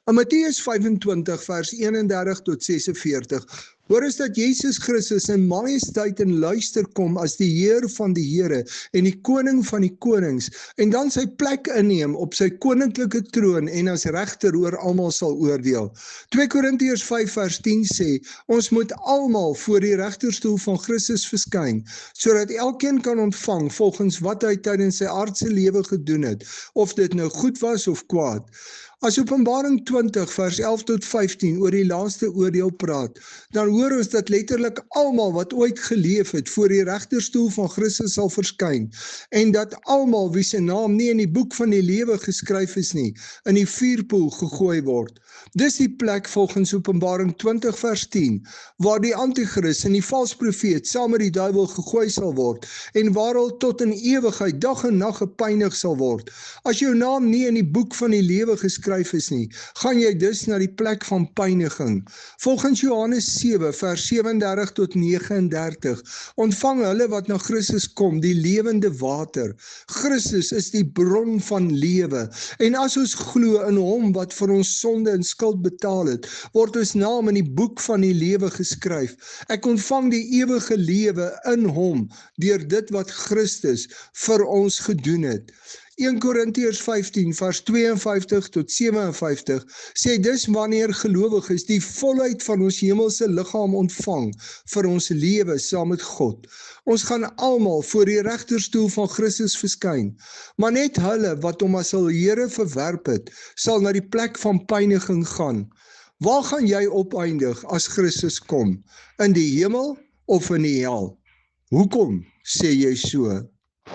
In Matteus 25 vers 31 tot 46 hoor ons dat Jesus Christus in majesteit en luister kom as die Heer van die Here en die Koning van die konings en dan sy plek inneem op sy koninklike troon en as regter oor almal sal oordeel. 2 Korintiërs 5 vers 10 sê, ons moet almal voor die regterstoel van Christus verskyn, sodat elkeen kan ontvang volgens wat hy tydens sy aardse lewe gedoen het, of dit nou goed was of kwaad. As Openbaring 20 vers 11 tot 15 oor die laaste oordeel praat, dan hoor ons dat letterlik almal wat ooit geleef het voor die regterstoel van Christus sal verskyn en dat almal wie se naam nie in die boek van die lewe geskryf is nie, in die vuurpoel gegooi word. Dis die plek volgens Openbaring 20 vers 10, waar die antichrist en die vals profeet saam met die duiwel gegooi sal word en waar hulle tot in ewigheid dag en nag gepynig sal word. As jou naam nie in die boek van die lewe geskryf is nie, gaan jy dus na die plek van pyniging. Volgens Johannes 7 vers 37 tot 39 ontvang hulle wat na Christus kom die lewende water. Christus is die bron van lewe en as ons glo in hom wat vir ons sonde en skuld betaal het, word ons naam in die boek van die lewe geskryf. Ek ontvang die ewige lewe in hom deur dit wat Christus vir ons gedoen het. 1 Korintiërs 15 vers 52 tot 57 sê dis wanneer gelowiges die volheid van ons hemelse liggaam ontvang vir ons lewe saam met God. Ons gaan almal voor die regterstoel van Christus verskyn, maar net hulle wat hom as hul Here verwerp het, sal na die plek van pyniging gaan. Waar gaan jy opeindig as Christus kom? In die hemel of in die hel? Hoekom sê jy so?